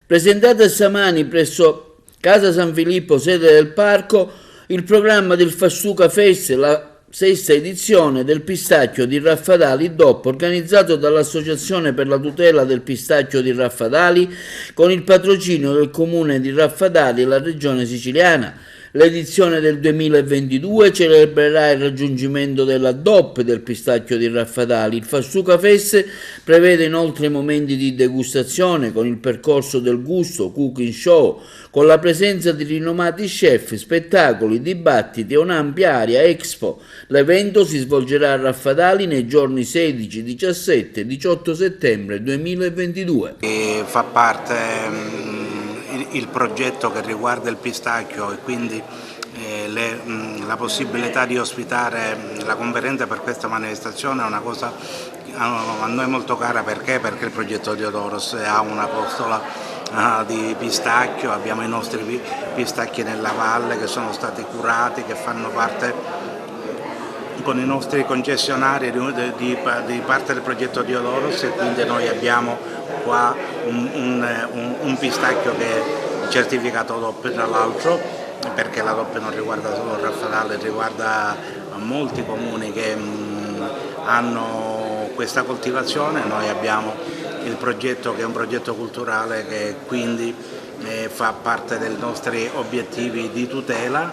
Presentato stamani presso Casa San Filippo, sede del parco, il programma del Fassuca Fest, la sesta edizione del pistacchio di Raffadali DOP, organizzato dall'Associazione per la tutela del pistacchio di Raffadali con il patrocinio del comune di Raffadali e la regione siciliana. L'edizione del 2022 celebrerà il raggiungimento della DOP del pistacchio di Raffadali. Il Fassuca Fest prevede inoltre momenti di degustazione con il percorso del gusto, cooking show, con la presenza di rinomati chef, spettacoli, dibattiti e un'ampia area expo. L'evento si svolgerà a Raffadali nei giorni 16, 17 e 18 settembre 2022. Fa parte il progetto che riguarda il pistacchio e quindi la possibilità di ospitare la conferenza per questa manifestazione è una cosa a noi molto cara. Perché il progetto Diodoros ha una costola di pistacchio, abbiamo i nostri pistacchi nella valle che sono stati curati, che fanno parte con i nostri concessionari di parte del progetto Diodoros, e quindi noi abbiamo qua un pistacchio che è certificato DOP, tra l'altro, perché la DOP non riguarda solo Raffadali, riguarda molti comuni che hanno questa coltivazione. Noi abbiamo il progetto che è un progetto culturale che quindi fa parte dei nostri obiettivi di tutela,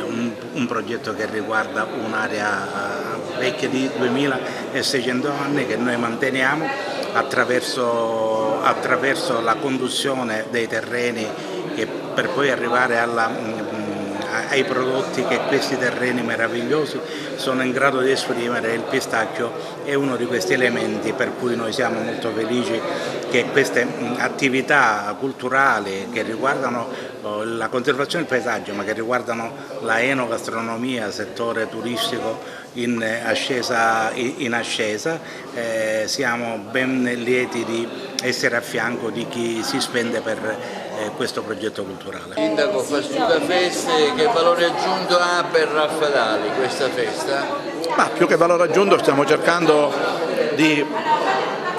un progetto che riguarda un'area vecchia di 2600 anni che noi manteniamo attraverso la conduzione dei terreni, per poi arrivare ai prodotti che questi terreni meravigliosi sono in grado di esprimere. Il pistacchio è uno di questi elementi, per cui noi siamo molto felici che queste attività culturali che riguardano la conservazione del paesaggio, ma che riguardano la enogastronomia, settore turistico in ascesa, siamo ben lieti di essere a fianco di chi si spende per questo progetto culturale. Sindaco, Fassuca Fest, che valore aggiunto ha per Raffadali questa festa? Ma più che valore aggiunto stiamo cercando di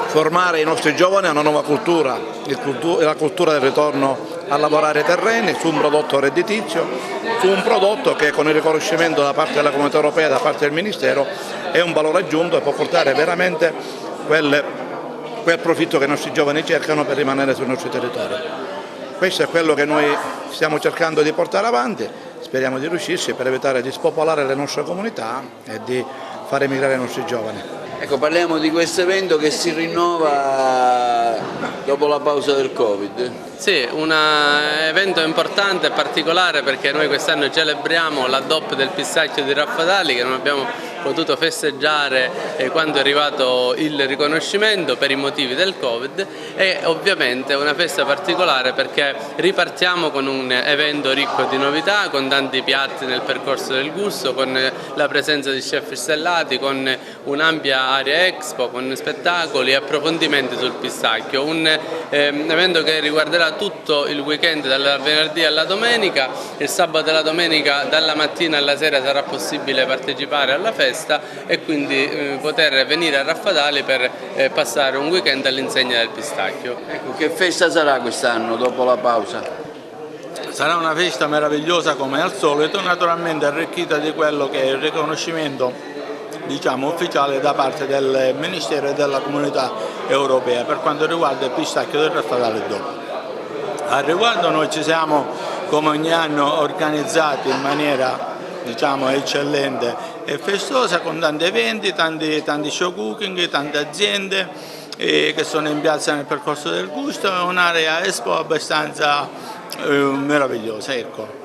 formare i nostri giovani a una nuova cultura, la cultura del ritorno a lavorare i terreni su un prodotto redditizio, su un prodotto che con il riconoscimento da parte della Comunità Europea e da parte del Ministero è un valore aggiunto e può portare veramente quel profitto che i nostri giovani cercano per rimanere sui nostri territori. Questo è quello che noi stiamo cercando di portare avanti, speriamo di riuscirci per evitare di spopolare le nostre comunità e di far emigrare i nostri giovani. Ecco, parliamo di questo evento che si rinnova dopo la pausa del Covid. Sì, un evento importante e particolare perché noi quest'anno celebriamo la DOP del pistacchio di Raffadali, che non abbiamo potuto festeggiare quando è arrivato il riconoscimento per i motivi del Covid, e ovviamente è una festa particolare perché ripartiamo con un evento ricco di novità, con tanti piatti nel percorso del gusto, con la presenza di chef stellati, con un'ampia area expo, con spettacoli e approfondimenti sul pistacchio. Un evento che riguarderà tutto il weekend dal venerdì alla domenica. Il sabato e la domenica dalla mattina alla sera sarà possibile partecipare alla festa e quindi poter venire a Raffadali per passare un weekend all'insegna del pistacchio. Ecco, che festa sarà quest'anno dopo la pausa? Sarà una festa meravigliosa come al solito, naturalmente arricchita di quello che è il riconoscimento, diciamo, ufficiale da parte del Ministero e della Comunità Europea per quanto riguarda il pistacchio del Raffadali DOP. Al riguardo noi ci siamo, come ogni anno, organizzati in maniera, diciamo, eccellente e festosa, con tanti eventi, tanti show cooking, tante aziende che sono in piazza nel percorso del gusto, è un'area expo abbastanza meravigliosa, ecco.